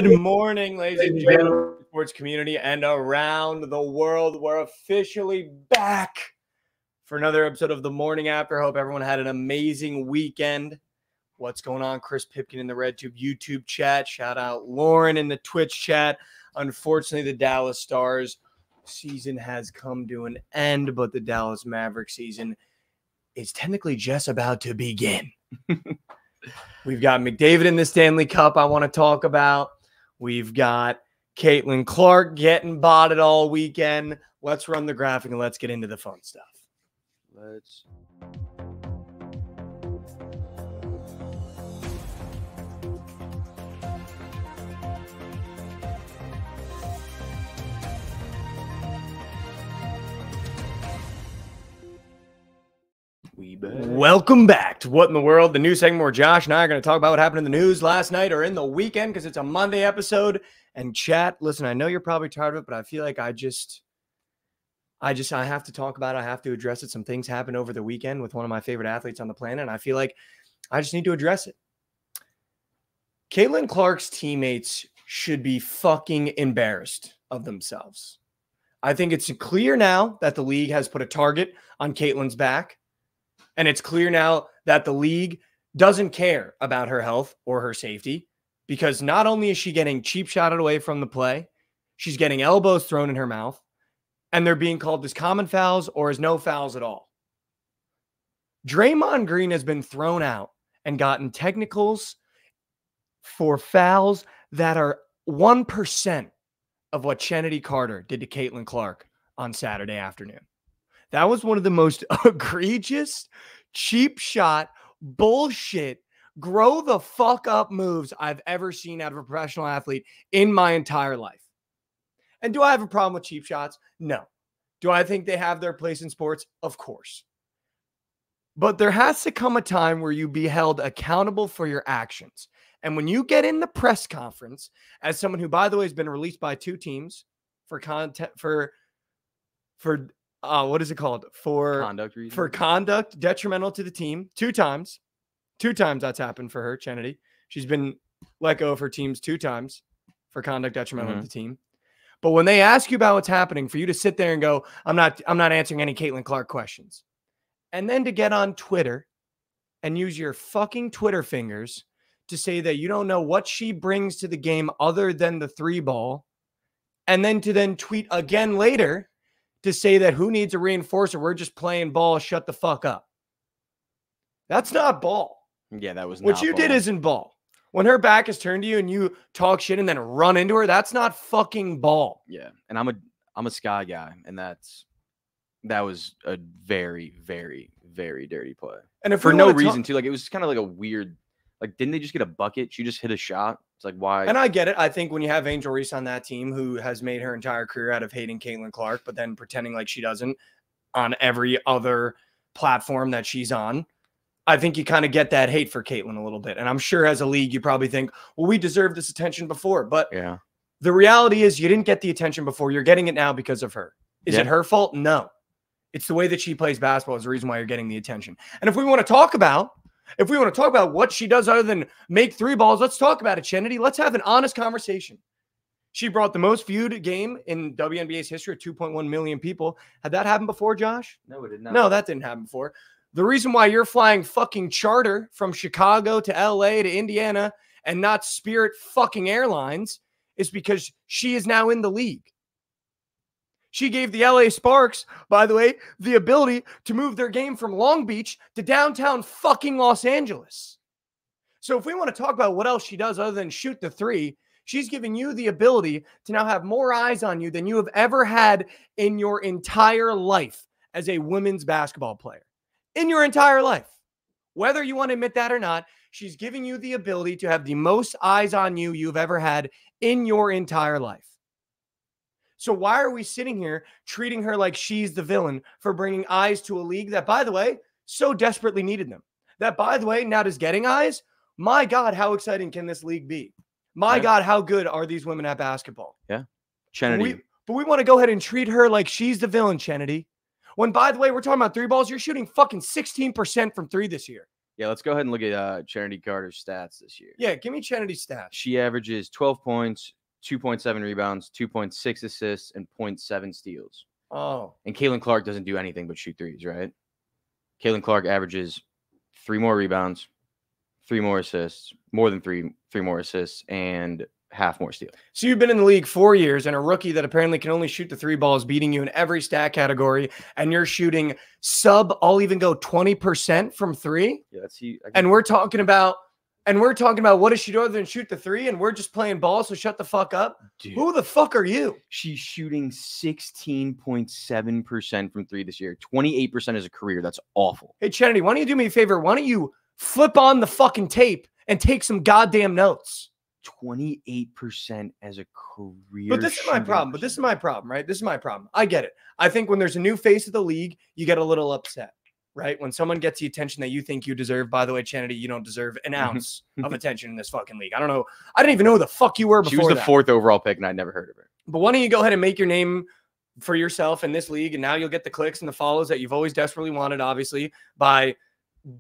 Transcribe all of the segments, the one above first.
Good morning, ladies and gentlemen, sports community and around the world. We're officially back for another episode of The Morning After. Hope everyone had an amazing weekend. What's going on? Chris Pipkin in the RedTube YouTube chat. Shout out Lauren in the Twitch chat. Unfortunately, the Dallas Stars season has come to an end, but the Dallas Mavericks season is technically just about to begin. We've got McDavid in the Stanley Cup I want to talk about. We've got Caitlin Clark getting botted all weekend. Let's run the graphic and let's get into the fun stuff. Let's. Welcome back to What in the World, the news segment where Josh and I are going to talk about what happened in the news last night or in the weekend because it's a Monday episode. And chat, listen, I know you're probably tired of it, but I feel like I have to talk about it. I have to address it. Some things happened over the weekend with one of my favorite athletes on the planet, and I feel like I just need to address it. Caitlin Clark's teammates should be fucking embarrassed of themselves. I think it's clear now that the league has put a target on Caitlin's back. And it's clear now that the league doesn't care about her health or her safety because not only is she getting cheap shotted away from the play, she's getting elbows thrown in her mouth, and they're being called as common fouls or as no fouls at all. Draymond Green has been thrown out and gotten technicals for fouls that are 1% of what Chennedy Carter did to Caitlin Clark on Saturday afternoon. That was one of the most egregious, cheap shot, bullshit, grow the fuck up moves I've ever seen out of a professional athlete in my entire life. And do I have a problem with cheap shots? No. Do I think they have their place in sports? Of course. But there has to come a time where you be held accountable for your actions. And when you get in the press conference, as someone who, by the way, has been released by 2 teams for content what is it called? For conduct reasons. For conduct detrimental to the team 2 times. 2 times that's happened for her, Chennedy. She's been let go of her teams 2 times for conduct detrimental to the team. But when they ask you about what's happening, for you to sit there and go, I'm not answering any Caitlin Clark questions. And then to get on Twitter and use your fucking Twitter fingers to say that you don't know what she brings to the game other than the 3 ball. And then to tweet again later to say that who needs a reinforcer? We're just playing ball. Shut the fuck up. That's not ball. Yeah, that was not what you did isn't ball. When her back is turned to you and you talk shit and then run into her, that's not fucking ball. Yeah, and I'm a Sky guy, and that was a very, very, very dirty play. And if for no reason too, like it was kind of like a weird. Like, didn't they just get a bucket? She just hit a shot. It's like, why? And I get it. I think when you have Angel Reese on that team who has made her entire career out of hating Caitlin Clark, but then pretending like she doesn't on every other platform that she's on, I think you kind of get that hate for Caitlin a little bit. And I'm sure as a league, you probably think, well, we deserved this attention before. But yeah, the reality is you didn't get the attention before. You're getting it now because of her. Is it her fault? No. It's the way that she plays basketball is the reason why you're getting the attention. And if we want to talk about what she does other than make 3 balls, let's talk about it, Chennedy. Let's have an honest conversation. She brought the most viewed game in WNBA's history, 2.1 million people. Had that happened before, Josh? No, it did not. No, that didn't happen before. The reason why you're flying fucking charter from Chicago to LA to Indiana and not Spirit fucking Airlines is because she is now in the league. She gave the LA Sparks, by the way, the ability to move their game from Long Beach to downtown fucking Los Angeles. So if we want to talk about what else she does other than shoot the 3, she's giving you the ability to now have more eyes on you than you have ever had in your entire life as a women's basketball player. In your entire life. Whether you want to admit that or not, she's giving you the ability to have the most eyes on you you've ever had in your entire life. So why are we sitting here treating her like she's the villain for bringing eyes to a league that, by the way, so desperately needed them? That, by the way, now is getting eyes. My God, how exciting can this league be? My God, how good are these women at basketball? Yeah. Chennedy. But we want to go ahead and treat her like she's the villain, Chennedy. When, by the way, we're talking about 3 balls, you're shooting fucking 16% from 3 this year. Yeah, let's go ahead and look at Charity Carter's stats this year. Yeah, give me Charity's stats. She averages 12 points, 2.7 rebounds, 2.6 assists, and 0.7 steals. Oh. And Caitlin Clark doesn't do anything but shoot threes, right? Caitlin Clark averages 3 more rebounds, 3 more assists, more than three more assists, and half more steals. So you've been in the league 4 years, and a rookie that apparently can only shoot the 3 balls beating you in every stat category, and you're shooting I'll even go 20% from 3. Yeah, that's he. And we're talking about what does she do other than shoot the 3? And we're just playing ball, so shut the fuck up. Dude, who the fuck are you? She's shooting 16.7% from 3 this year. 28% as a career. That's awful. Hey, Kennedy, why don't you do me a favor? Why don't you flip on the fucking tape and take some goddamn notes? 28% as a career. But this is my problem. But this is my problem, right? This is my problem. I get it. I think when there's a new face of the league, you get a little upset, right? When someone gets the attention that you think you deserve. By the way, Kennedy, you don't deserve an ounce of attention in this fucking league. I don't know. I didn't even know who the fuck you were before. She was the 4th overall pick, and I'd never heard of her. But why don't you go ahead and make your name for yourself in this league, and now you'll get the clicks and the follows that you've always desperately wanted, obviously, by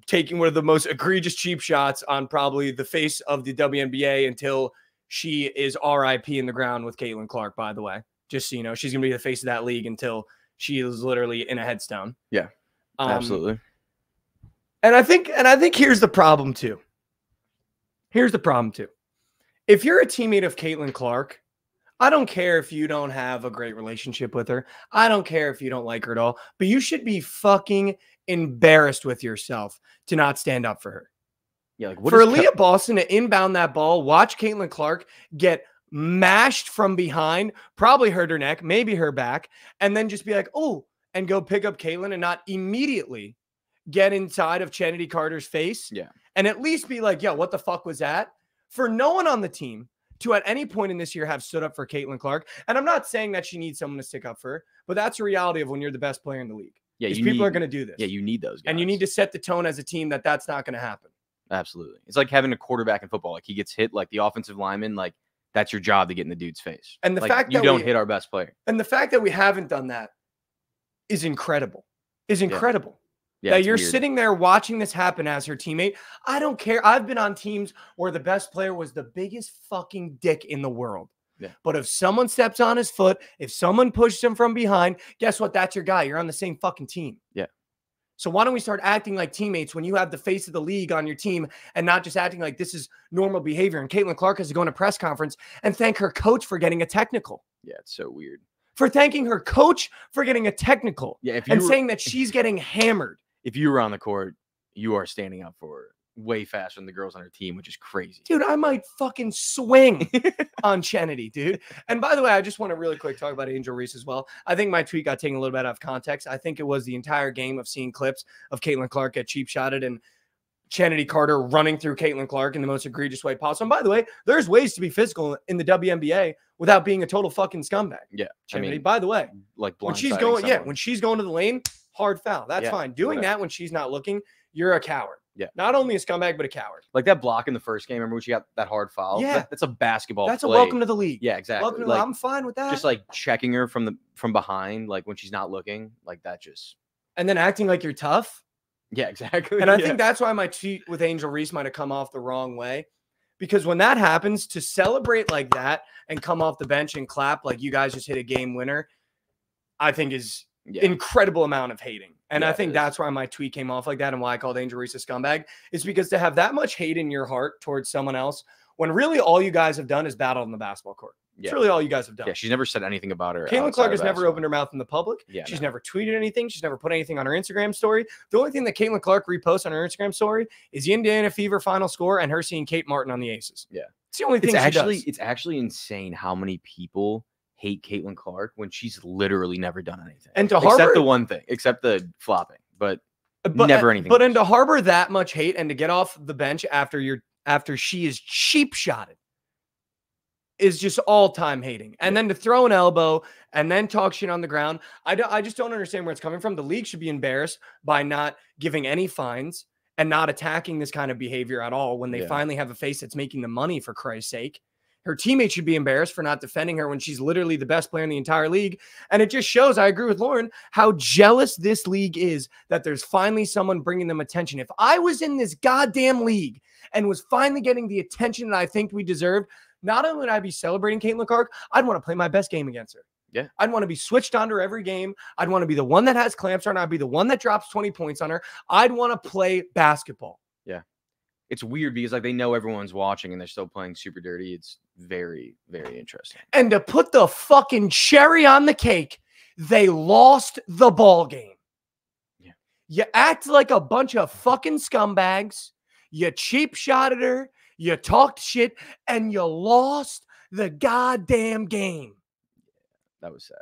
taking one of the most egregious cheap shots on probably the face of the WNBA until she is RIP in the ground with Caitlin Clark, by the way. Just so you know, she's going to be the face of that league until she is literally in a headstone. Yeah, absolutely. And I think here's the problem too. Here's the problem too. If you're a teammate of Caitlin Clark, I don't care if you don't have a great relationship with her. I don't care if you don't like her at all, but you should be fucking embarrassed with yourself to not stand up for her. Yeah, like for Aaliyah Boston to inbound that ball, watch Caitlin Clark get mashed from behind, probably hurt her neck, maybe her back, and then just be like, oh, and go pick up Caitlin and not immediately get inside of Charity Carter's face. Yeah. And at least be like, yo, what the fuck was that? For no one on the team to at any point in this year have stood up for Caitlin Clark. And I'm not saying that she needs someone to stick up for her, but that's the reality of when you're the best player in the league. Yeah, people are going to do this. Yeah, you need those guys. And you need to set the tone as a team that that's not going to happen. Absolutely. It's like having a quarterback in football. Like he gets hit, like the offensive lineman, like that's your job to get in the dude's face. And the fact that you don't hit our best player. And the fact that we haven't done that is incredible. Yeah, that you're weird. Sitting there watching this happen as her teammate. I don't care. I've been on teams where the best player was the biggest fucking dick in the world. Yeah. But if someone steps on his foot, if someone pushes him from behind, guess what? That's your guy. You're on the same fucking team. Yeah. So why don't we start acting like teammates when you have the face of the league on your team and not just acting like this is normal behavior? And Caitlin Clark has to go in a press conference and thank her coach for getting a technical. Yeah, it's so weird. For thanking her coach for getting a technical. Yeah, saying that she's getting hammered. If you were on the court, you are standing up for her way faster than the girls on her team, which is crazy. Dude, I might fucking swing on Kennedy, dude. And by the way, I just want to really quick talk about Angel Reese as well. I think my tweet got taken a little bit out of context. I think it was the entire game of seeing clips of Caitlin Clark get cheap shotted and Charity Carter running through Caitlin Clark in the most egregious way possible. And by the way, there's ways to be physical in the WNBA without being a total fucking scumbag. Yeah. Charity, by the way, like when she's going, when she's going to the lane, hard foul. That's fine. Doing that when she's not looking, you're a coward. Yeah. Not only a scumbag, but a coward. Like that block in the first game. Remember when she got that hard foul? Yeah. That's a basketball That's play. a welcome to the league. Yeah, exactly. Like, I'm fine with that. Just like checking her from behind, like when she's not looking, like that just. And then acting like you're tough. Yeah, exactly. And I think that's why my tweet with Angel Reese might have come off the wrong way. Because when that happens, to celebrate like that and come off the bench and clap like you guys just hit a game winner, I think is incredible amount of hating. And I think that's why my tweet came off like that and why I called Angel Reese a scumbag is because to have that much hate in your heart towards someone else when really all you guys have done is battle on the basketball court. It's really all you guys have done. Yeah, she's never said anything about her. Caitlin Clark has never opened her mouth in the public. Yeah, she's never tweeted anything. She's never put anything on her Instagram story. The only thing that Caitlin Clark reposts on her Instagram story is the Indiana Fever final score and her seeing Kate Martin on the Aces. Yeah. It's the only thing she does. It's actually insane how many people hate Caitlin Clark when she's literally never done anything. And to except the one thing, except the flopping, but never anything. But and to harbor that much hate and to get off the bench after she is cheap shotted is just all-time hating. And then to throw an elbow and then talk shit on the ground, I just don't understand where it's coming from. The league should be embarrassed by not giving any fines and not attacking this kind of behavior at all when they finally have a face that's making the money, for Christ's sake. Her teammates should be embarrassed for not defending her when she's literally the best player in the entire league. And it just shows, I agree with Lauren, how jealous this league is that there's finally someone bringing them attention. If I was in this goddamn league and was finally getting the attention that I think we deserved, not only would I be celebrating Caitlin Clark, I'd want to play my best game against her. Yeah. I'd want to be switched on her every game. I'd want to be the one that has clamps on her. I'd be the one that drops 20 points on her. I'd want to play basketball. Yeah. It's weird because like they know everyone's watching and they're still playing super dirty. It's very, very interesting. And to put the fucking cherry on the cake, they lost the ball game. Yeah. You act like a bunch of fucking scumbags. You cheap shot at her. You talked shit and you lost the goddamn game. That was sad.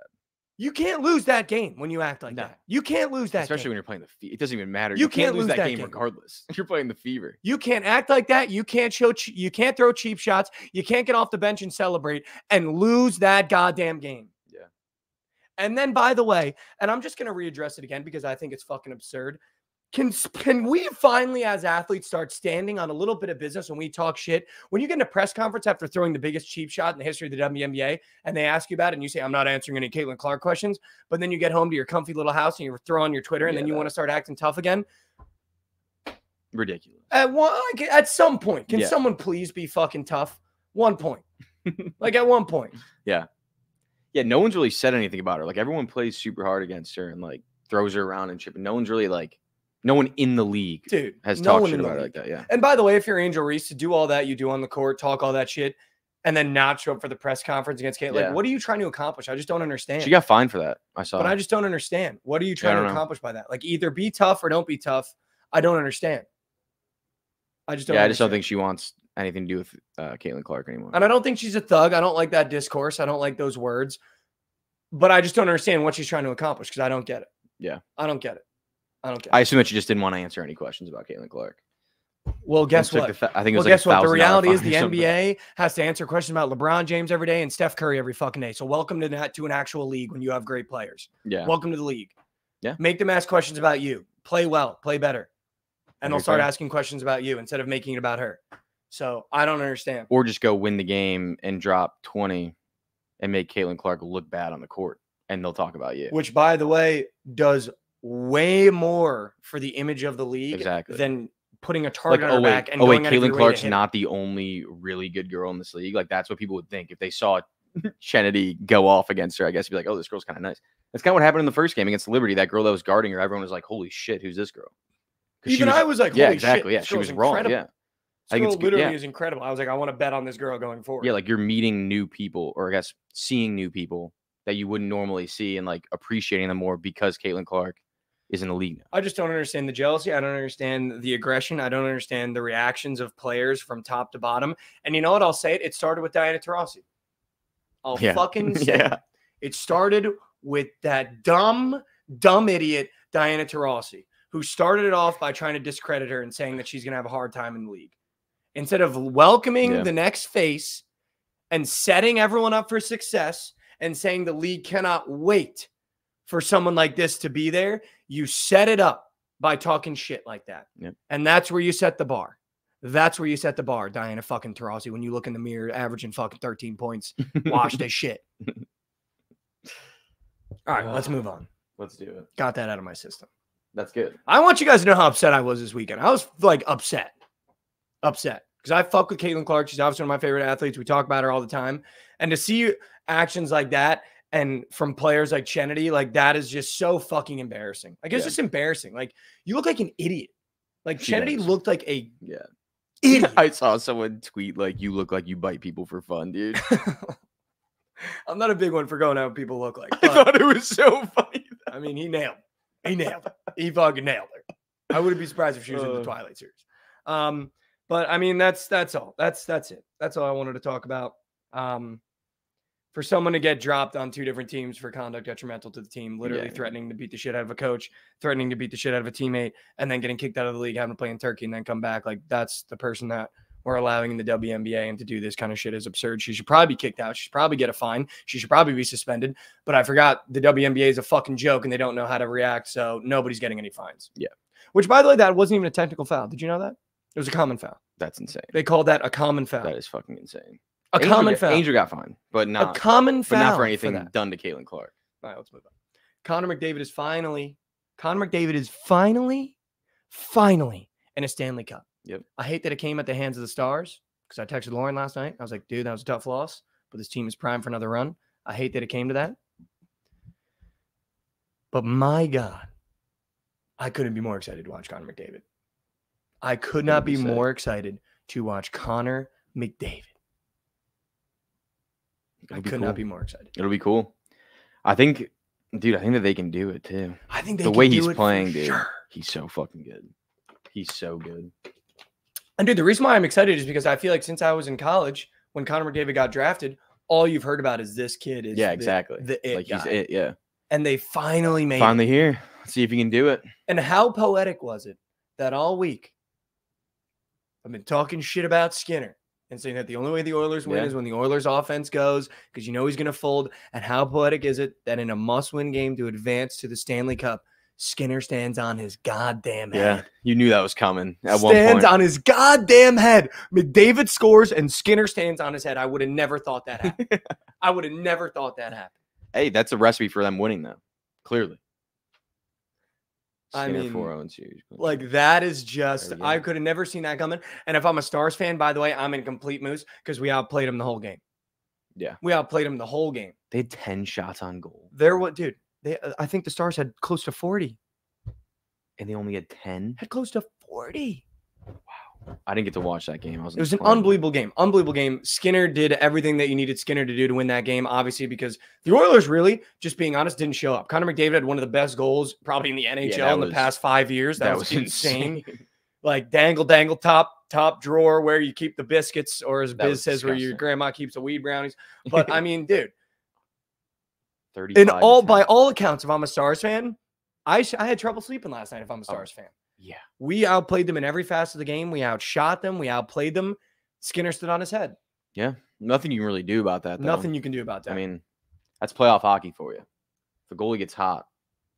You can't lose that game when you act like that. You can't lose that Especially game. when you're playing the Fever. It doesn't even matter. You can't lose that game game regardless. You're playing the Fever. You can't act like that. You can't you can't throw cheap shots. You can't get off the bench and celebrate and lose that goddamn game. Yeah. And then, by the way, and I'm just going to readdress it again because I think it's fucking absurd. Can we finally, as athletes, start standing on a little bit of business when we talk shit? When you get in a press conference after throwing the biggest cheap shot in the history of the WNBA and they ask you about it and you say, I'm not answering any Caitlin Clark questions, but then you get home to your comfy little house and you throw on your Twitter and then you want to start acting tough again? Ridiculous. At some point, can someone please be fucking tough? One point. Like at one point. Yeah. Yeah, no one's really said anything about her. Like everyone plays super hard against her and like throws her around and shit, but no one's really like, no one in the league has talked shit about it like that. Yeah. And by the way, if you're Angel Reese, to do all that you do on the court, talk all that shit, and then not show up for the press conference against Kate, like, what are you trying to accomplish? I just don't understand. She got fined for that. I saw. But I just don't understand. What are you trying to accomplish by that? Like, either be tough or don't be tough. I don't understand. I just don't. Yeah, I just don't think she wants anything to do with Caitlin Clark anymore. And I don't think she's a thug. I don't like that discourse. I don't like those words. But I just don't understand what she's trying to accomplish because I don't get it. Yeah. I don't get it. I assume that she just didn't want to answer any questions about Caitlin Clark. Well, guess what? I think it was guess what? The reality is the NBA has to answer questions about LeBron James every day and Steph Curry every fucking day. So welcome to an actual league when you have great players. Yeah. Welcome to the league. Yeah. Make them ask questions about you. Play well. Play better. And they'll start asking questions about you instead of making it about her. So I don't understand. Or just go win the game and drop 20 and make Caitlin Clark look bad on the court. And they'll talk about you. Which, by the way, does way more for the image of the league than putting a target on her back and going Caitlin Clark's not the only really good girl in this league. Like that's what people would think if they saw Kennedy go off against her. I guess you'd be like, oh, this girl's kind of nice. That's kind of what happened in the first game against Liberty. That girl that was guarding her, everyone was like, holy shit, who's this girl? I was like, holy yeah, exactly. shit, Yeah, she was wrong. Yeah. I think it's literally is incredible. I was like, I want to bet on this girl going forward. Yeah, like you're meeting new people, or I guess seeing new people that you wouldn't normally see and like appreciating them more because Caitlin Clark is in the league now. I just don't understand the jealousy. I don't understand the aggression. I don't understand the reactions of players from top to bottom. And you know what? I'll say it. It started with Diana Taurasi. I'll fucking say it. It started with that dumb idiot Diana Taurasi, who started it off by trying to discredit her and saying that she's going to have a hard time in the league. Instead of welcoming the next face and setting everyone up for success and saying the league cannot wait for someone like this to be there, you set it up by talking shit like that. Yep. And that's where you set the bar. That's where you set the bar, Diana fucking Taurasi, when you look in the mirror, averaging fucking 13 points, washed as shit. All right, let's move on. Let's do it. Got that out of my system. That's good. I want you guys to know how upset I was this weekend. I was like upset. Because I fuck with Caitlin Clark. She's obviously one of my favorite athletes. We talk about her all the time. And to see actions like that and from players like Kennedy, like that is just so fucking embarrassing. Like it's just embarrassing. Like you look like an idiot. Like Kennedy looked like a idiot. I saw someone tweet like, you look like you bite people for fun, dude. I'm not a big one for going out what people look like. I thought it was so funny. I mean, he nailed it. He fucking nailed her. I wouldn't be surprised if she was in the Twilight series. But I mean, that's all. That's it. That's all I wanted to talk about. For someone to get dropped on two different teams for conduct detrimental to the team, literally threatening to beat the shit out of a coach, threatening to beat the shit out of a teammate, and then getting kicked out of the league, having to play in Turkey and then come back. Like that's the person that we're allowing in the WNBA, and to do this kind of shit is absurd. She should probably be kicked out. She should probably get a fine. She should probably be suspended. But I forgot the WNBA is a fucking joke and they don't know how to react. So nobody's getting any fines. Yeah. Which, by the way, that wasn't even a technical foul. Did you know that? It was a common foul. That's insane. They called that a common foul. That is fucking insane. A common foul. Angel got fined, but not a common foul. But not for anything done to Caitlin Clark. All right, let's move on. Connor McDavid is finally in a Stanley Cup. Yep. I hate that it came at the hands of the Stars because I texted Lauren last night. I was like, dude, that was a tough loss, but this team is primed for another run. I hate that it came to that. But my God, I couldn't be more excited to watch Connor McDavid. I could not be more excited to watch Connor McDavid. I could not be more excited. It'll be cool. I think that they can do it too. I think the way he's playing, dude, he's so fucking good. He's so good. And dude, the reason why I'm excited is because I feel like since I was in college, when Connor McDavid got drafted, all you've heard about is this kid is exactly the it guy. He's it, yeah. And they finally made it. Here. Let's see if he can do it. And how poetic was it that all week I've been talking shit about Skinner and saying that the only way the Oilers win is when the Oilers offense goes because you know he's going to fold. And how poetic is it that in a must-win game to advance to the Stanley Cup, Skinner stands on his goddamn head. Yeah, you knew that was coming at one point. Stands on his goddamn head. McDavid scores and Skinner stands on his head. I would have never thought that happened. I would have never thought that happened. Hey, that's a recipe for them winning, though. Clearly. Skinner, I mean, 4-0 series. Like that is just, I could have never seen that coming. And if I'm a Stars fan, by the way, I'm in complete moose because we outplayed them the whole game. Yeah. We outplayed them the whole game. They had 10 shots on goal. Dude, I think the Stars had close to 40. And they only had 10? Had close to 40. Wow. I didn't get to watch that game. It was an unbelievable game. Unbelievable game. Skinner did everything that you needed Skinner to do to win that game, obviously, because the Oilers really, just being honest, didn't show up. Connor McDavid had one of the best goals probably in the NHL in the past 5 years. That was insane. Like dangle, top drawer where you keep the biscuits, or as Biz says, where your grandma keeps the weed brownies. But I mean, dude, by all accounts, if I'm a Stars fan, I had trouble sleeping last night if I'm a Stars fan. Yeah. We outplayed them in every facet of the game. We outshot them. We outplayed them. Skinner stood on his head. Yeah. Nothing you can really do about that, though. Nothing you can do about that. I mean, that's playoff hockey for you. If the goalie gets hot,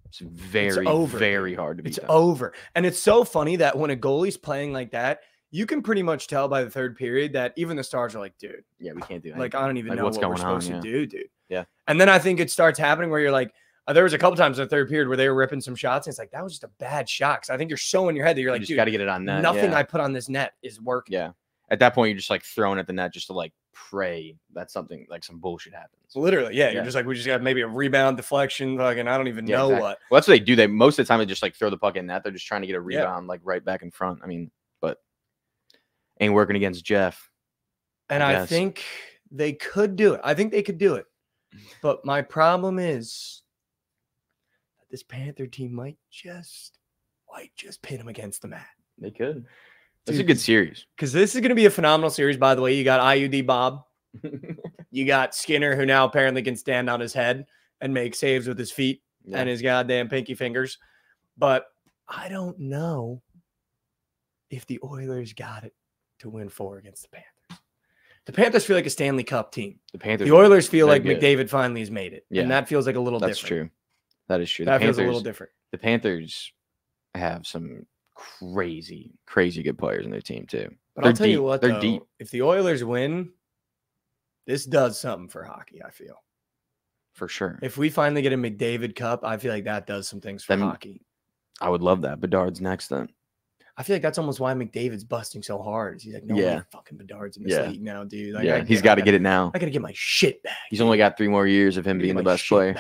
it's very hard to beat. It's over. And it's so funny that when a goalie's playing like that, you can pretty much tell by the third period that even the Stars are like, dude. Yeah, we can't do anything. Like, I don't even know what we're supposed to do, dude. Yeah. And then I think it starts happening where you're like, there was a couple times in the third period where they were ripping some shots. And it's like, that was just a bad shot. Cause I think you're so in your head that you're like, you got to get it on net. Nothing I put on this net is working. Yeah. At that point, you're just like throwing at the net just to like pray that something like some bullshit happens. Literally. Yeah. You're just like, we just got maybe a rebound deflection. Fucking, I don't even know what. Well, that's what they do. Most of the time they just like throw the puck in net. They're just trying to get a rebound like right back in front. I mean, but ain't working against Jeff. And I think they could do it. I think they could do it. But my problem is, this Panther team might just pin them against the mat. They could. It's a good series. Because this is going to be a phenomenal series, by the way. You got IUD Bob. You got Skinner, who now apparently can stand on his head and make saves with his feet and his goddamn pinky fingers. But I don't know if the Oilers got it to win 4 against the Panthers. The Panthers feel like a Stanley Cup team. The Oilers feel like McDavid finally has made it. Yeah. And that feels like a little different. That's true. That is true. That feels a little different. The Panthers have some crazy good players in their team too. But I'll tell you what, they're deep. If the Oilers win, this does something for hockey, I feel. For sure. If we finally get a McDavid Cup, I feel like that does some things for hockey. I would love that. Bedard's next then. I feel like that's almost why McDavid's busting so hard. He's like, no, fucking Bedard's in this league now, dude. Like, he's got to get it now. I got to get my shit back. He's only got 3 more years of him being the best player.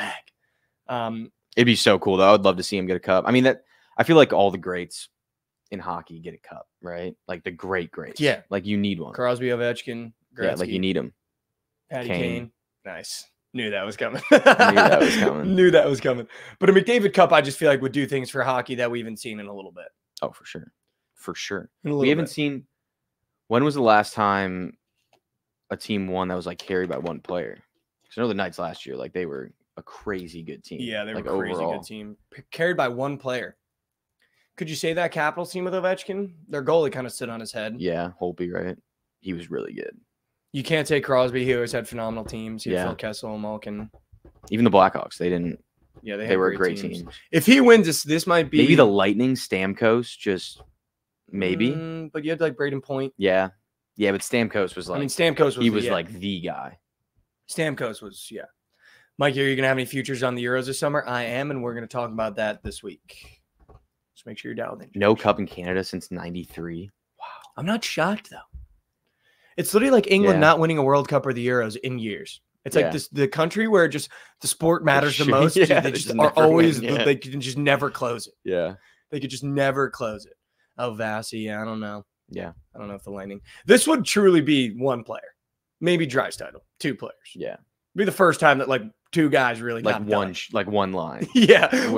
It'd be so cool, though. I would love to see him get a cup. I mean, I feel like all the greats in hockey get a cup, right? Like the greats. Yeah. Like you need one. Crosby, Ovechkin, Gretzky. Yeah, like you need him. Patty Kane. Nice. Knew that was coming. Knew that was coming. But a McDavid Cup, I just feel like would do things for hockey that we haven't seen in a little bit. Oh, for sure. For sure. We haven't seen. When was the last time a team won that was like carried by one player? Because I know the Knights last year, like they were a crazy good team. Yeah, they were a crazy good team. Carried by one player. Could you say that Capitals team with Ovechkin? Their goalie kind of stood on his head. Yeah, Holtby, right? He was really good. You can't take Crosby. He always had phenomenal teams. He had Phil Kessel, Malkin. Even the Blackhawks, they didn't. Yeah, they were a great team. If he wins this might be maybe the Lightning, Stamkos, just maybe. But you had like Braden Point. Yeah, Yeah, but Stamkos was like, I mean, Stamkos was like the guy. Stamkos was, yeah. Mikey, are you going to have any futures on the Euros this summer? I am, and we're going to talk about that this week. Just make sure you're dialed in. No cup in Canada since '93. Wow. I'm not shocked, though. It's literally like England not winning a World Cup or the Euros in years. It's like the country where just the sport matters the most. They just are always, they can just never close it. Yeah. They could just never close it. Oh, Vasi, I don't know. Yeah. I don't know if the Lightning. This would truly be one player. Maybe Draisaitl. 2 players. Yeah. Be the first time that like 2 guys really got one line. Yeah.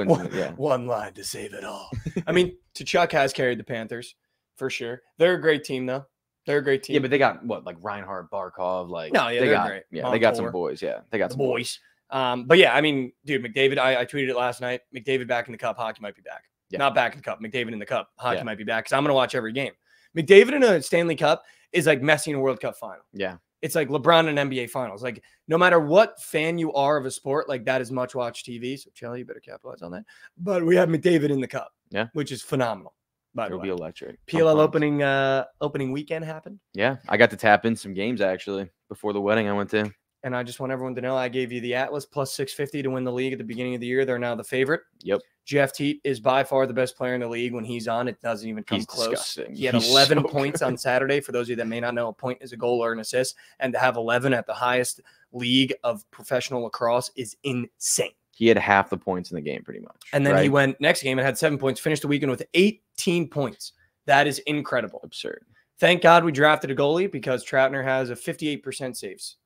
One line to save it all. I mean, Tkachuk has carried the Panthers for sure. They're a great team, though. They're a great team. Yeah, but they got what, like Reinhard, Barkov, like they're great. Yeah, they got some boys. Yeah, they got some boys. But yeah, I mean, dude, McDavid. I tweeted it last night. McDavid back in the cup. Hockey might be back. Yeah. Not back in the cup. McDavid in the cup. Hockey might be back because I'm gonna watch every game. McDavid in a Stanley Cup is like Messi in a World Cup final. Yeah, it's like LeBron in NBA finals. Like no matter what fan you are of a sport, like that is much watch TV. So Chelly, you better capitalize on that. But we have McDavid in the cup. Yeah, which is phenomenal. It'll be electric. PLL opening weekend happened. Yeah, I got to tap in some games actually before the wedding I went to. And I just want everyone to know I gave you the Atlas plus 650 to win the league at the beginning of the year. They're now the favorite. Yep. Jeff Teat is by far the best player in the league. When he's on, it doesn't even come close. Disgusting. He had 11 points on Saturday. For those of you that may not know, a point is a goal or an assist. And to have 11 at the highest league of professional lacrosse is insane. He had half the points in the game pretty much. And then he went next game and had 7 points, finished the weekend with 18 points. That is incredible. Absurd. Thank God we drafted a goalie because Troutner has a 58% saves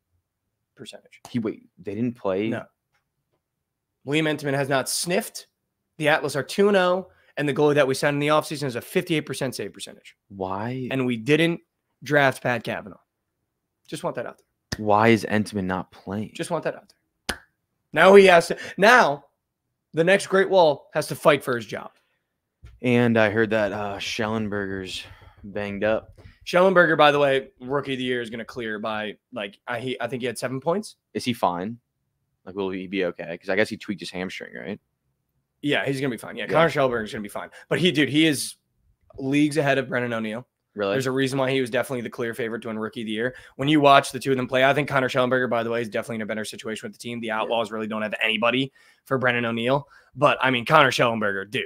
percentage. They didn't play? No. William Entenmann has not sniffed. The Atlas are 2-0, and the goalie that we signed in the offseason has a 58% save percentage. Why? And we didn't draft Pat Cavanaugh. Just want that out there. Why is Entenmann not playing? Just want that out there. Now he has to. Now, the next Great Wall has to fight for his job. And I heard that Schellenberger's banged up. Schellenberger, by the way, rookie of the year is going to clear by I think he had 7 points. Is he fine? Like, will he be okay? Because I guess he tweaked his hamstring, right? Yeah, he's going to be fine. Yeah, Connor Schellenberger is going to be fine. But he is leagues ahead of Brennan O'Neill. Really? There's a reason why he was definitely the clear favorite to win rookie of the year. When you watch the two of them play, I think Connor Schellenberger, by the way, is definitely in a better situation with the team. The Outlaws really don't have anybody for Brennan O'Neill. But, I mean, Connor Schellenberger, dude,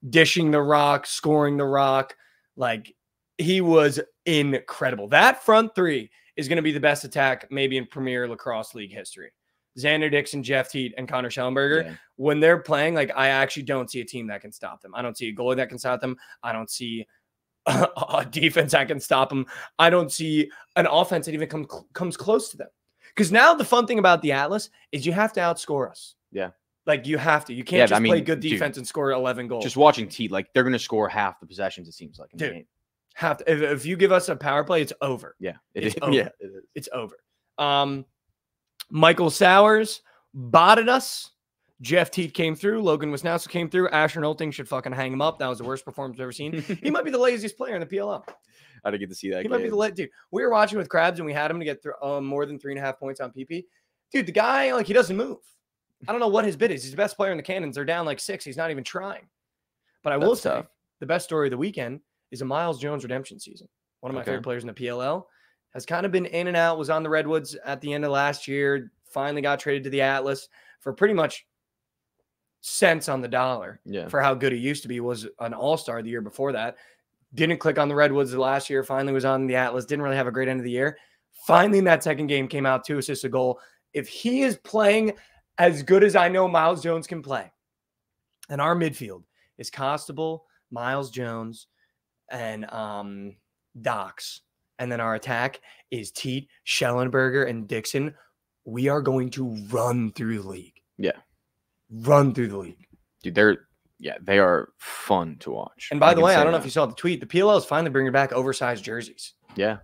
dishing the rock, scoring the rock, like, he was incredible. That front three is going to be the best attack maybe in Premier Lacrosse League history. Xander Dixon, Jeff Teat, and Connor Schellenberger, when they're playing, like, I actually don't see a team that can stop them. I don't see a goalie that can stop them. I don't see a defense that can stop them. I don't see an offense that even comes close to them. Because now the fun thing about the Atlas is you have to outscore us. Yeah. Like, you have to. You can't play good defense and score 11 goals. Just watching Teat, like, they're going to score half the possessions, it seems like, in the game. Have to, if you give us a power play, it's over. Yeah, it's over. Yeah, it is. It's over. Michael Sowers botted us. Jeff Teat came through. Logan Wisnowski came through. Asher Nolting should fucking hang him up. That was the worst performance I've ever seen. He might be the laziest player in the PLL. I didn't get to see that. He might be the dude. We were watching with Krabs and we had him to get more than 3.5 points on PP. Dude, the guy, like, he doesn't move. I don't know what his bid is. He's the best player in the Cannons. They're down like 6. He's not even trying. But I will say the best story of the weekend is a Miles Jones redemption season. One of my favorite players in the PLL. Has kind of been in and out, was on the Redwoods at the end of last year, finally got traded to the Atlas for pretty much cents on the dollar for how good he used to be. Was an all-star the year before that. Didn't click on the Redwoods the last year, finally was on the Atlas, didn't really have a great end of the year. Finally in that second game came out 2 assists, a goal. If he is playing as good as I know Miles Jones can play, and our midfield is Constable, Miles Jones, and Docs. And then our attack is Teat, Schellenberger, and Dixon. We are going to run through the league. Yeah. Run through the league. Dude, they are fun to watch. And by the way, I don't know if you saw the tweet. The PLL is finally bringing back oversized jerseys. Yeah.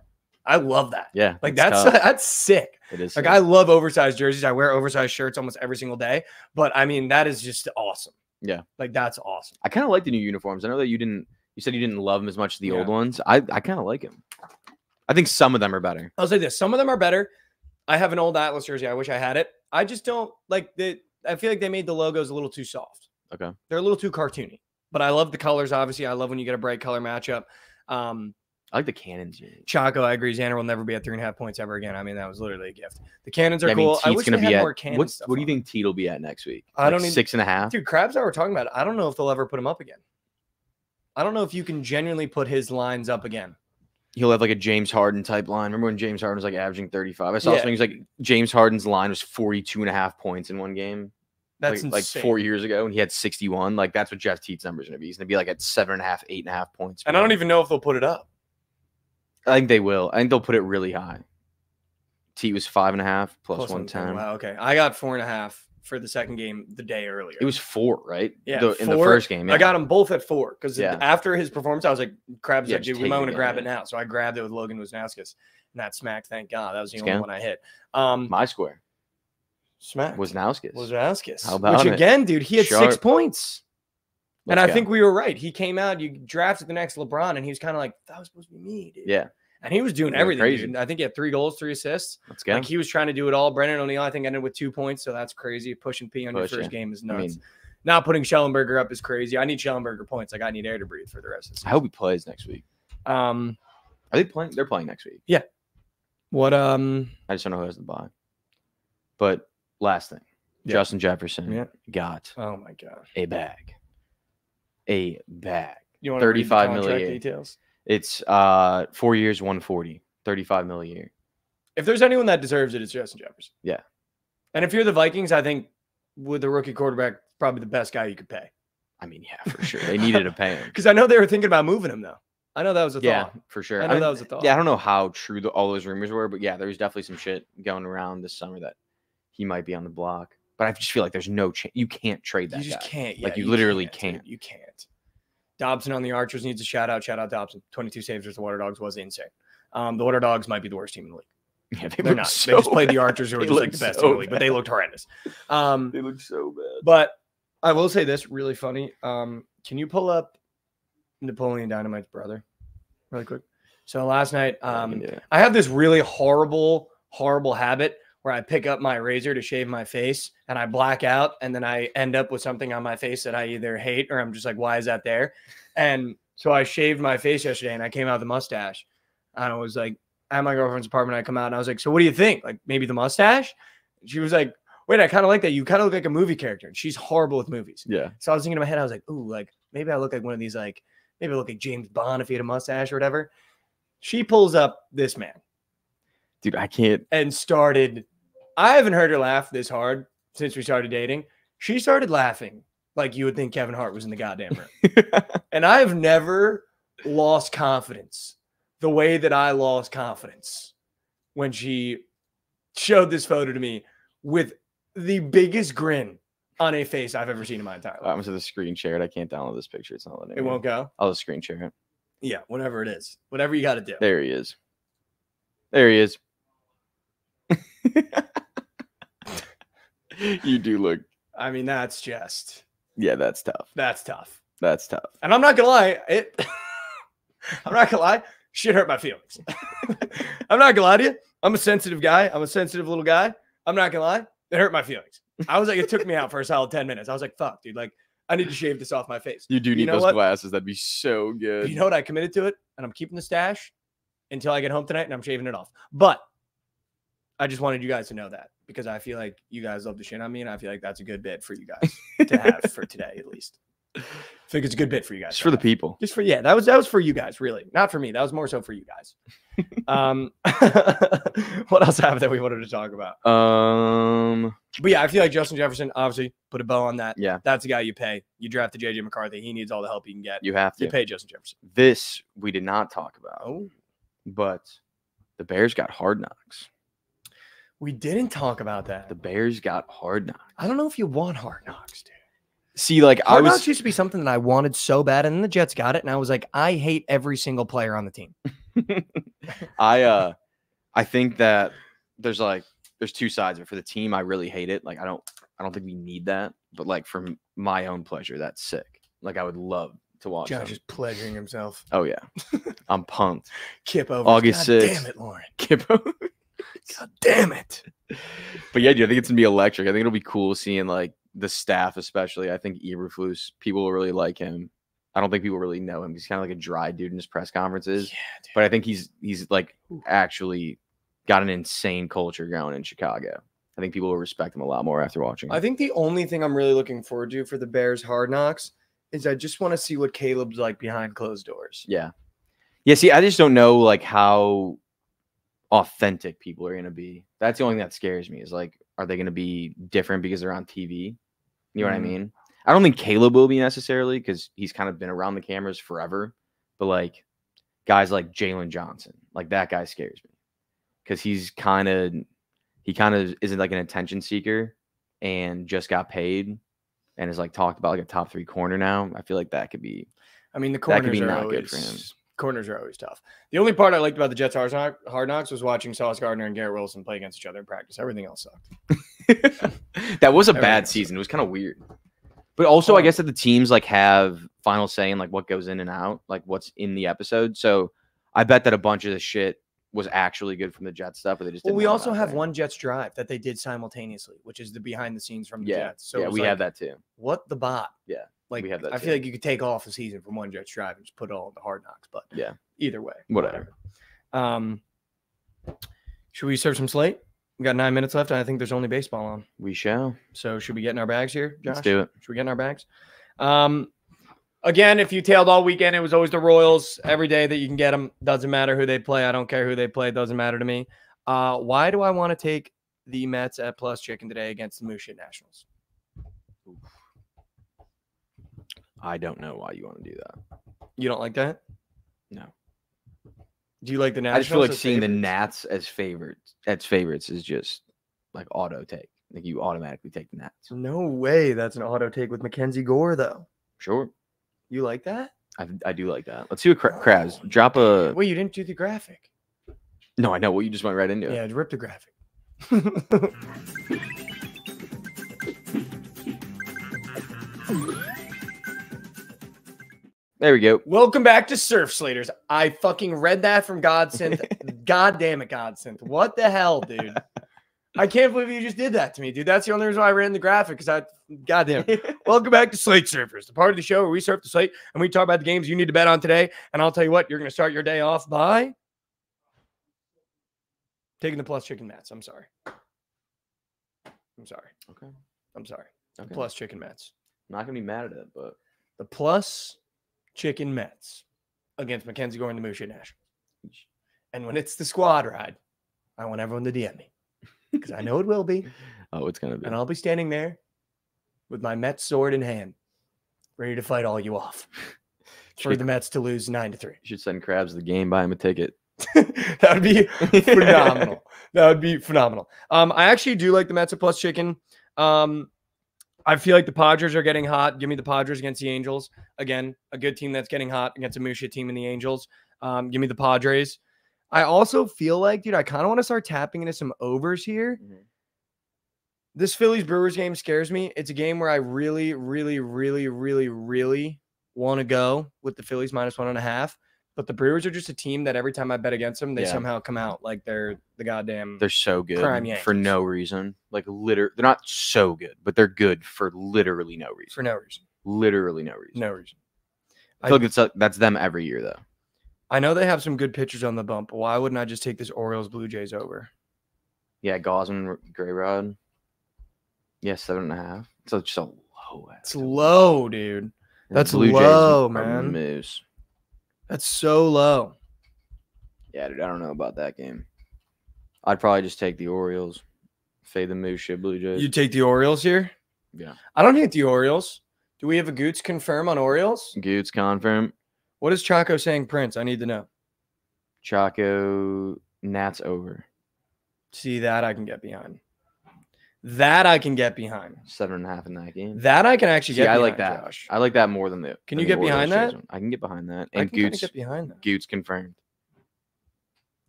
I love that. Yeah. Like, that's sick. It is. Like, I love oversized jerseys. I wear oversized shirts almost every single day. But, I mean, that is just awesome. Yeah. Like, that's awesome. I kind of like the new uniforms. I know that you said you didn't love them as much as the old ones. I kind of like them. I think some of them are better. I'll say this. Some of them are better. I have an old Atlas jersey. I wish I had it. I just don't like I feel like they made the logos a little too soft. Okay. They're a little too cartoony. But I love the colors, obviously. I love when you get a bright color matchup. I like the Cannons unit. Chaco, I agree. Xander will never be at 3.5 points ever again. I mean, that was literally a gift. The Cannons are I mean, cool. I Teet's wish gonna they be had at more Cannon stuff. what do you on. think Teet will be at next week? I don't like even- 6.5. Dude, Krabs that we're talking about, I don't know if they'll ever put him up again. I don't know if you can genuinely put his lines up again. He'll have like a James Harden type line. Remember when James Harden was like averaging 35? I saw Yeah. something. He was like James Harden's line was 42.5 points in one game. That's like insane. 4 years ago, and he had 61. Like that's what Jeff Teet's number is going to be. He's going to be like at 7.5, 8.5 points. And I don't even know if they'll put it up. I think they will. I think they'll put it really high. Teet was 5.5 plus 110. Wow, okay. I got 4.5 for the second game the day earlier. It was 4, right? Yeah, in the 4. first game. I got them both at 4 because Yeah. after his performance, I was like, Krabs Yeah, like, just dude, we take might it want to again, grab yeah. it now. So I grabbed it with Logan Wisnauskas. And that smacked, thank God. That was the only Scam. one I hit. My square Smacked. Wisnauskas. Wisnauskas. How about Which it? again, dude, he had 6 Sharp. points. And Let's I go. think we were right. He came out, you drafted the next LeBron, and he was kind of like, that was supposed to be me, dude. Yeah, And he was doing He went everything. crazy. Dude. I think he had 3 goals, 3 assists. let's go. Like he was trying to do it all. Brendan O'Neill, I think, ended with 2 points, so that's crazy. Pushing P on your Push, first yeah. game is I nuts. mean, Not putting Schellenberger up is crazy. I need Schellenberger points. Like I need air to breathe for the rest of the I season. hope he plays next week. Are they playing? They're playing next week. What I just don't know who has the bye. But last thing, Yeah. Justin Jefferson Yeah. got oh my god. a bag. A bag. You want to read the 35 contract million. details? It's 4 years, 140, 35 million a year. If there's anyone that deserves it, it's Justin Jefferson. Yeah. And if you're the Vikings, I think with the rookie quarterback, probably the best guy you could pay. I mean, yeah, for sure. They needed to pay him. Because I know they were thinking about moving him though. I know that was a Yeah, thought. for sure. I know that was a thought. Yeah, I don't know how true all those rumors were, but yeah, there was definitely some shit going around this summer that he might be on the block. But I just feel like there's no chance. You can't trade that You just guy. can't. Like, Yeah, you literally dude. can't. You can't. Dobson on the Archers needs a shout out. Shout out Dobson. 22 saves versus the Water Dogs was insane. The Water Dogs might be the worst team in the league. Yeah, They're looked not. so They just played the bad. Archers, who are They just like the looked best so team in the league, but they bad. looked horrendous. They look so bad. But I will say this really funny. Can you pull up Napoleon Dynamite's brother really quick? So last night, Yeah. I have this really horrible habit where I pick up my razor to shave my face and I black out, and then I end up with something on my face that I either hate or I'm just like, why is that there? And so I shaved my face yesterday and I came out with a mustache. And I was like, at my girlfriend's apartment, I come out and I was like, so what do you think? Like maybe the mustache? And she was like, wait, I kind of like that. You kind of look like a movie character. And she's horrible with movies. Yeah. So I was thinking in my head, I was like, ooh, like maybe I look like one of these, like maybe I look like James Bond if he had a mustache or whatever. She pulls up this man Dude, I can't. and started. I haven't heard her laugh this hard since we started dating. She started laughing like you would think Kevin Hart was in the goddamn room. And I have never lost confidence the way that I lost confidence when she showed this photo to me with the biggest grin on a face I've ever seen in my entire I'm life. to the screen share it. I can't download this picture. It's not letting It me. won't go. I'll just screen share it. Yeah, whatever it is. Whatever you got to do. There he is. There he is. You do look. I mean, that's just, Yeah, that's tough. that's tough. That's tough. And I'm not gonna lie, I'm not gonna lie, shit hurt my feelings. I'm not gonna lie to you. I'm a sensitive guy. I'm a sensitive little guy. I'm not gonna lie, it hurt my feelings. I was like, it took me out for a solid 10 minutes. I was like, fuck, dude, like I need to shave this off my face. You do need know those what? glasses. That'd be so good. You know what? I committed to it, and I'm keeping the stash until I get home tonight, and I'm shaving it off. But I just wanted you guys to know that because I feel like you guys love the shit on me, and I feel like that's a good bit for you guys to have for today, at least. I think it's a good bit for you guys. Just to for the have. people. Just for that was for you guys, really, not for me. That was more so for you guys. What else have that we wanted to talk about? But yeah, I feel like Justin Jefferson obviously put a bow on that. Yeah, That's the guy you pay. You drafted JJ McCarthy. He needs all the help he can get. you have to. You pay Justin Jefferson. This we did not talk about. Oh, But the Bears got hard knocks. we didn't talk about that. The Bears got hard knocks. I don't know if you want hard knocks, dude. See, like Hard I knocks was. used to be something that I wanted so bad, and then the Jets got it, and I was like, I hate every single player on the team. I think that there's two sides of it. For the team, I really hate it. Like I don't think we need that. But like for my own pleasure, that's sick. Like I would love to watch Josh them. is pleasuring himself. Oh yeah, I'm pumped. Kip over. August God 6th. damn it, Lauren. Kippo. God damn it. But yeah, dude, I think it's gonna be electric. I think it'll be cool seeing like the staff, especially. I think Eberflus, people will really like him. I don't think people really know him. He's kind of like a dry dude in his press conferences. Yeah, dude. But I think he's like actually got an insane culture going in Chicago. I think people will respect him a lot more after watching him. I think the only thing I'm really looking forward to for the Bears Hard Knocks is I just want to see what Caleb's like behind closed doors. Yeah. Yeah, see, I just don't know like how authentic people are going to be. That's the only thing that scares me is like, are they going to be different because they're on TV? You know what I mean? I don't think Caleb will be necessarily because he's kind of been around the cameras forever. But like guys like Jalen Johnson, like that guy scares me because he kind of isn't like an attention seeker and just got paid and is like talked about like a top 3 corner now. I feel like that could be. I mean, the corners are not always good for him. Corners are always tough. The only part I liked about the Jets Hard Knocks was watching Sauce Gardner and Garrett Wilson play against each other in practice. Everything else sucked. That was a bad season. It was kind of weird. But also, I guess that the teams like have final say in like what goes in and out, like what's in the episode. So I bet that a bunch of the shit was actually good from the Jets stuff, but they just didn't. Well, we also have one Jets drive that they did simultaneously, which is the behind the scenes from the Jets. So yeah, we have that too. What the bot? Yeah, like we have that. I feel like you could take off a season from one Jets drive and just put it all in the Hard Knocks. But yeah, either way, whatever. Should we serve some slate? We got 9 minutes left, and I think there's only baseball on. We shall. So should we get in our bags here, Josh? Let's do it. Should we get in our bags? Again, if you tailed all weekend, it was always the Royals. Every day that you can get them, doesn't matter who they play. I don't care who they play. Doesn't matter to me. Why do I want to take the Mets at plus chicken today against the Moose Nationals? I don't know why you want to do that. You don't like that? No. Do you like the Nationals? I just feel like seeing the Nats as favorites is just like auto take. Like you automatically take the Nats. No way. That's an auto take with Mackenzie Gore, though. Sure. You like that? I do like that. Let's see what Krabs. Drop a. Wait, you didn't do the graphic. No, I know. Well, you just went right into it. Yeah, rip the graphic. There we go. Welcome back to Surf Slaters. I fucking read that from Godsynth. God damn it, Godsynth. What the hell, dude? I can't believe you just did that to me, dude. That's the only reason why I ran the graphic, because goddamn. Welcome back to Slate Surfers, the part of the show where we surf the slate and we talk about the games you need to bet on today. And I'll tell you what, you're going to start your day off by taking the plus chicken Mets. I'm sorry. Okay. I'm sorry. Okay. The plus chicken Mets. I'm not going to be mad at it, but the plus chicken Mets against Mackenzie Gore and the Moose Nationals. And when it's the squad ride, I want everyone to DM me. Because I know it will be. Oh, it's going to be. And I'll be standing there with my Mets sword in hand, ready to fight all you off for the Mets to lose 9-3. You should send Krabs the game, buy him a ticket. That would be phenomenal. That would be phenomenal. I actually do like the Mets at plus chicken. I feel like the Padres are getting hot. Give me the Padres against the Angels. Again, a good team that's getting hot against a Musha team in the Angels. Give me the Padres. I also feel like, dude, I kind of want to start tapping into some overs here. Mm-hmm. This Phillies-Brewers game scares me. It's a game where I really, really, really, really, really want to go with the Phillies -1.5. But the Brewers are just a team that every time I bet against them, they somehow come out like they're the goddamn. They're so good for no reason. Like they're not so good, but they're good for literally no reason. For no reason. Literally no reason. No reason. I feel like that's them every year, though. I know they have some good pitchers on the bump, but why wouldn't I just take this Orioles Blue Jays over? Yeah, Gosman, Grayrod. Yeah, 7.5. So it's just a low. It's low, dude. That's Blue low, Jays man. Moose. That's so low. Yeah, dude, I don't know about that game. I'd probably just take the Orioles. Fade the Moose, shit, Blue Jays. You take the Orioles here? Yeah. I don't hate the Orioles. Do we have a Goots confirm on Orioles? Goots confirm. What is Chaco saying, Prince? I need to know. Chaco, Nats over. See, that I can get behind. That I can get behind. 7.5 in that game. That I can actually get behind, I like that. Josh. I like that more than the. Can you get behind that? I can get behind that. And I can Goots, get behind that. Goots confirmed.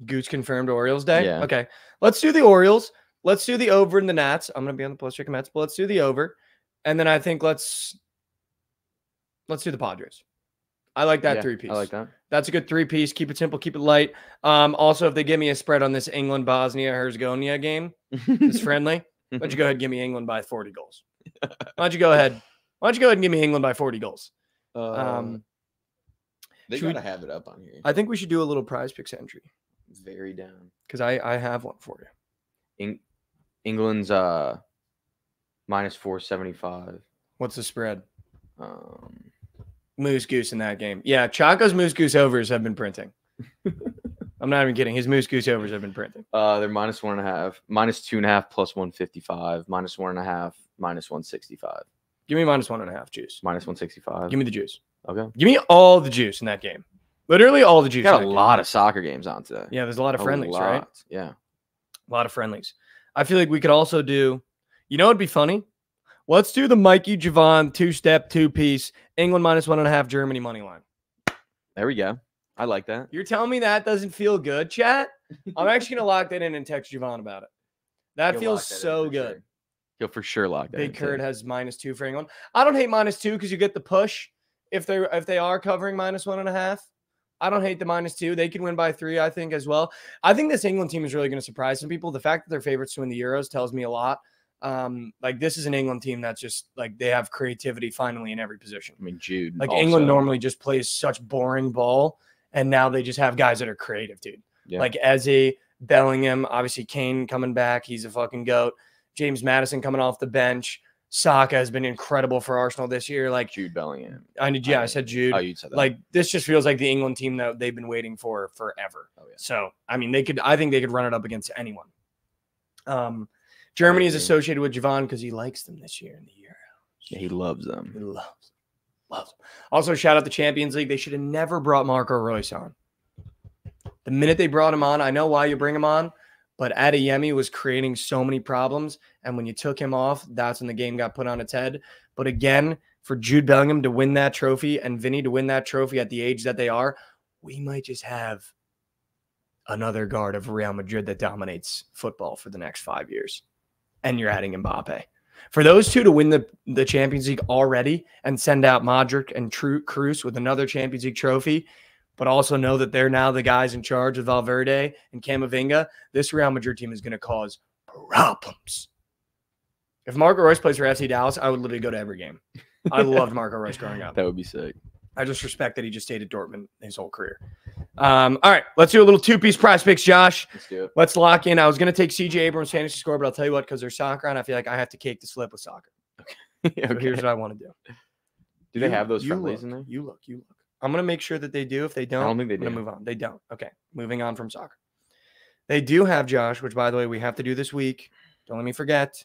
Goots confirmed Orioles day? Yeah. Okay. Let's do the Orioles. Let's do the over in the Nats. I'm going to be on the plus chicken Mets, but let's do the over. And then I think let's do the Padres. I like that 3-piece. I like that. That's a good 3-piece. Keep it simple. Keep it light. Also, if they give me a spread on this England-Bosnia-Herzegovina game, it's friendly. Why don't you go ahead and give me England by 40 goals? Why don't you go ahead and give me England by 40 goals? They Should we- gotta have it up on here. I think we should do a little prize picks entry Very down. because I have one for you. England's minus 475. What's the spread? Um, Moose Goose in that game. Yeah, Chaco's Moose Goose overs have been printing. I'm not even kidding. His Moose Goose overs have been printing. they're minus 1.5, minus 2.5, plus 155, minus 1.5, minus 165, Give me minus 1.5 juice. minus 165. Give me the juice. Okay. Give me all the juice in that game. Literally all the juice. Got in a that lot game. of soccer games on today. Yeah, there's a lot of friendlies, lot. right? Yeah. A lot of friendlies. I feel like we could also do, you know, it'd be funny. Let's do the Mikey Jovan 2-step 2-piece England minus 1.5 Germany money line. There we go. I like that. You're telling me that doesn't feel good, chat? I'm actually gonna lock that in and text Jovan about it. That He'll feels lock that in so for good. sure. He'll for sure lock that. Big in, Kurt too. has -2 for England. I don't hate -2 because you get the push if they are covering -1.5. I don't hate the -2. They can win by 3, I think, as well. I think this England team is really going to surprise some people. The fact that they're favorites to win the Euros tells me a lot. Like this is an England team that's just like they have creativity finally in every position. I mean, Jude. Like also. England normally just plays such boring ball, and now they just have guys that are creative, dude. Yeah. Like Eze, Bellingham, obviously Kane coming back. He's a fucking goat. James Madison coming off the bench. Saka has been incredible for Arsenal this year. Like Jude Bellingham. I said Jude. Oh, you said that. Like this just feels like the England team that they've been waiting for forever. Oh, yeah. So I mean, I think they could run it up against anyone. Germany is associated with Jovan because he likes them this year in the Euro. Yeah, he loves them. He loves them. Also, shout out the Champions League. They should have never brought Marco Reus on. The minute they brought him on, I know why you bring him on, but Adeyemi was creating so many problems. And when you took him off, that's when the game got put on its head. But again, for Jude Bellingham to win that trophy and Vinny to win that trophy at the age that they are, we might just have another guard of Real Madrid that dominates football for the next 5 years. And you're adding Mbappe. For those two to win the Champions League already and send out Modric and Cruz with another Champions League trophy, but also know that they're now the guys in charge of Valverde and Camavinga, this Real Madrid team is going to cause problems. If Marco Reus plays for FC Dallas, I would literally go to every game. I loved Marco Reus growing up. That would be sick. I just respect that he just stayed at Dortmund his whole career. All right, let's do a little 2-piece prize picks, Josh. Let's do it. Let's lock in. I was going to take CJ Abrams' fantasy score, but I'll tell you what, because there's soccer on, I feel like I have to cake the slip with soccer. Okay. So here's what I want to do. Do they have those You friendlies look, in there? You look. I'm going to make sure that they do. If they don't, I don't think they I'm going do. to move on. They don't. Okay, moving on from soccer. They do have, Josh, which, by the way, we have to do this week. Don't let me forget,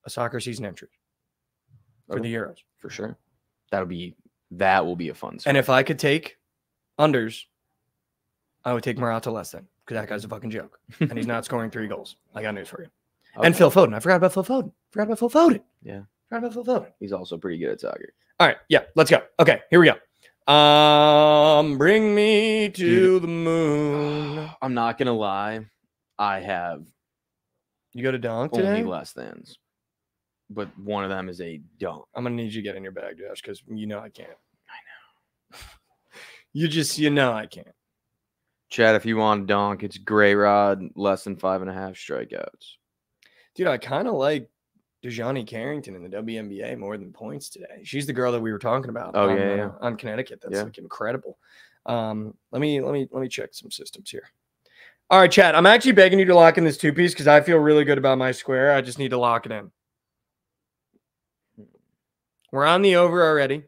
a soccer season entry for the Euros. For sure. That will be a fun And if I could take unders, I would take Morata less than, because that guy's a fucking joke. And he's not scoring 3 goals. I got news for you. Okay. And Phil Foden. I forgot about Phil Foden. Yeah. Forgot about Phil Foden. He's also pretty good at soccer. All right. Yeah, let's go. Okay, here we go. Bring me to the moon. I'm not going to lie. I have You go to dunk only today? less thans. But one of them is a dunk. I'm going to need you to get in your bag, Josh, because you know I can't. I know. you know I can't. Chad, if you want a dunk, it's Gray Rod, less than 5.5 strikeouts. Dude, I kind of like Dejani Carrington in the WNBA more than points today. She's the girl that we were talking about. Oh, on, on Connecticut. That's Yeah. like incredible. Let me check some systems here. All right, Chad. I'm actually begging you to lock in this 2-piece because I feel really good about my square. I just need to lock it in. We're on the over already.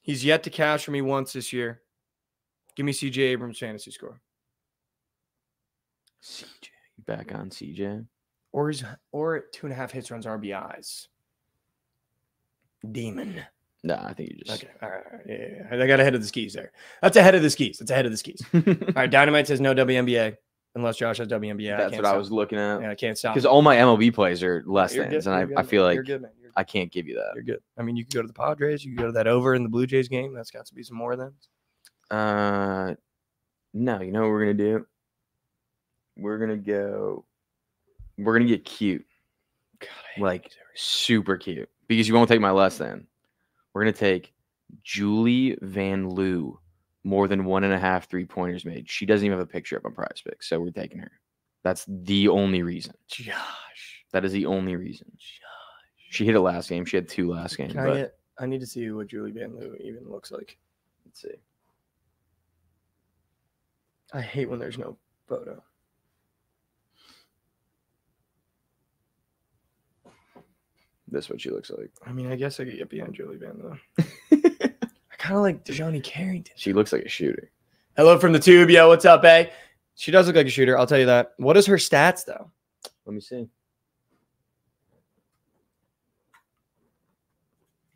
He's yet to cash for me once this year. Give me CJ Abrams' fantasy score. CJ. Back on CJ. Or 2.5 hits, runs, RBIs. Demon. No, I think you just. Okay. All right. Yeah. I got ahead of the skis there. That's ahead of the skis. All right. Dynamite says no WNBA unless Josh has WNBA. That's what I was looking at. Yeah, I can't stop. Because all my MLB plays are less You're thans, good, and you're good, I feel man. like You're good, man. I can't give you that. You're good. I mean, you could go to the Padres. You could go to that over in the Blue Jays game. That's got to be some more than. No, you know what we're gonna do? We're gonna get cute. God, I hate Like these every- super cute. Because you won't take my less than. We're gonna take Julie Van Loo, more than 1.5 3-pointers made. She doesn't even have a picture up on Prize Picks, so we're taking her. That's the only reason. Josh. That is the only reason. She hit it last game. She had 2 last game. Can But I need to see what Julie Van Loo even looks like. let's see. I hate when there's no photo. This is what she looks like. I mean, I guess I could get behind Julie Van, though. I kind of like DeJohnny Carrington. She looks like a shooter. Hello from the tube. Yo, what's up, eh? She does look like a shooter. I'll tell you that. What is her stats, though? Let me see.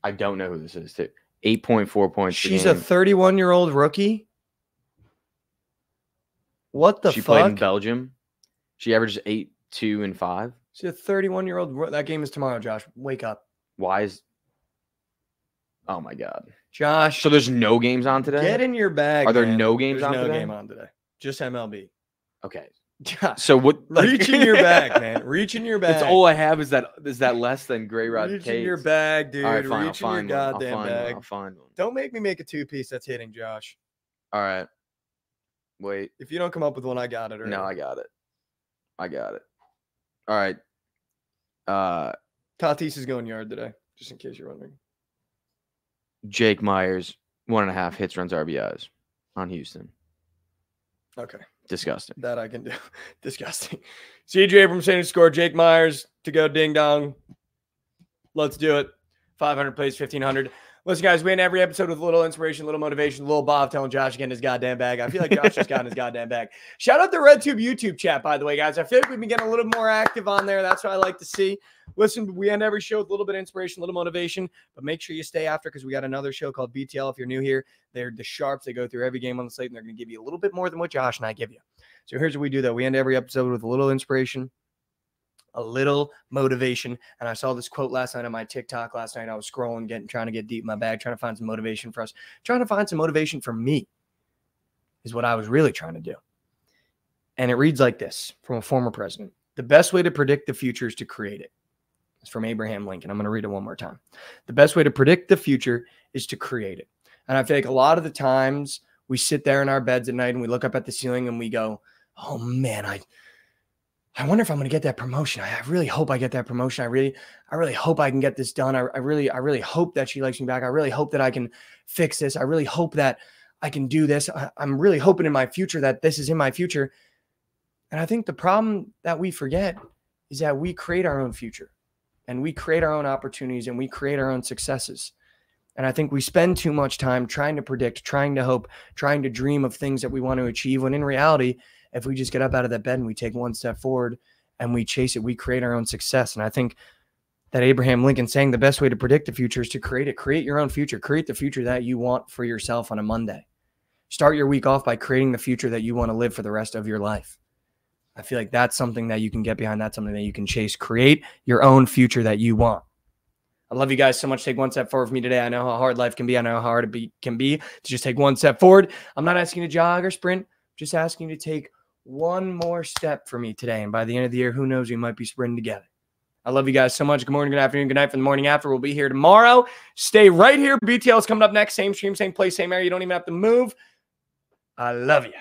I don't know who this is, too. 8.4 points. She's a 31-year-old rookie? What the fuck? She played in Belgium. She averages 8, 2, and 5. She's a 31-year-old. That game is tomorrow, Josh. Wake up. Why is... Oh, my God. Josh. So there's no games on today? Get in your bag, Are there man. no games on today? today? No game on today. Just MLB. Okay. Josh, so what? Like, reach in your bag, man. Reach in your bag. That's all I have is that less than Gray Rod Reach Cates. in your bag, dude. All right, fine, Reach in your goddamn bag. I'll find one. Don't make me make a two-piece that's hitting, Josh. All right. Wait. If you don't come up with one, I got it. Already. No, I got it. I got it. All right. Tatis is going yard today, just in case you're wondering. Jake Myers, 1.5 hits, runs, RBIs on Houston. Okay. Disgusting. That I can do. Disgusting. CJ Abrams saying to score. Jake Myers to go ding dong. Let's do it. 500 plays, 1,500. Listen, guys, we end every episode with a little inspiration, a little motivation, a little Bob telling Josh again his goddamn bag. I feel like Josh just got in his goddamn bag. Shout out the RedTube YouTube chat, by the way, guys. I feel like we've been getting a little more active on there. That's what I like to see. Listen, we end every show with a little bit of inspiration, a little motivation, but make sure you stay after because we got another show called BTL. If you're new here, they're the sharps. They go through every game on the slate, and they're going to give you a little bit more than what Josh and I give you. So here's what we do, though. We end every episode with a little inspiration, a little motivation. And I saw this quote last night on my TikTok last night. I was scrolling, trying to get deep in my bag, trying to find some motivation for us. Trying to find some motivation for me is what I was really trying to do. And it reads like this from a former president. The best way to predict the future is to create it. It's from Abraham Lincoln. I'm going to read it one more time. The best way to predict the future is to create it. And I feel like a lot of the times we sit there in our beds at night and we look up at the ceiling and we go, oh man, I wonder if I'm going to get that promotion. I really hope I get that promotion. I really hope I can get this done. I really hope that she likes me back. I really hope that I can fix this. I really hope that I can do this. I'm really hoping in my future that this is in my future. And I think the problem that we forget is that we create our own future and we create our own opportunities and we create our own successes. And I think we spend too much time trying to predict, trying to hope, trying to dream of things that we want to achieve, when in reality, if we just get up out of that bed and we take one step forward and we chase it, we create our own success. And I think that Abraham Lincoln saying the best way to predict the future is to create it. Create your own future. Create the future that you want for yourself on a Monday. Start your week off by creating the future that you want to live for the rest of your life. I feel like that's something that you can get behind. That's something that you can chase. Create your own future that you want. I love you guys so much. Take one step forward for me today. I know how hard life can be. I know how hard it can be to just take one step forward. I'm not asking you to jog or sprint. I'm just asking you to take one more step for me today. And by the end of the year, who knows, we might be sprinting together. I love you guys so much. Good morning, good afternoon, good night for the morning after. We'll be here tomorrow. Stay right here. BTL is coming up next. Same stream, same place, same area. You don't even have to move. I love you.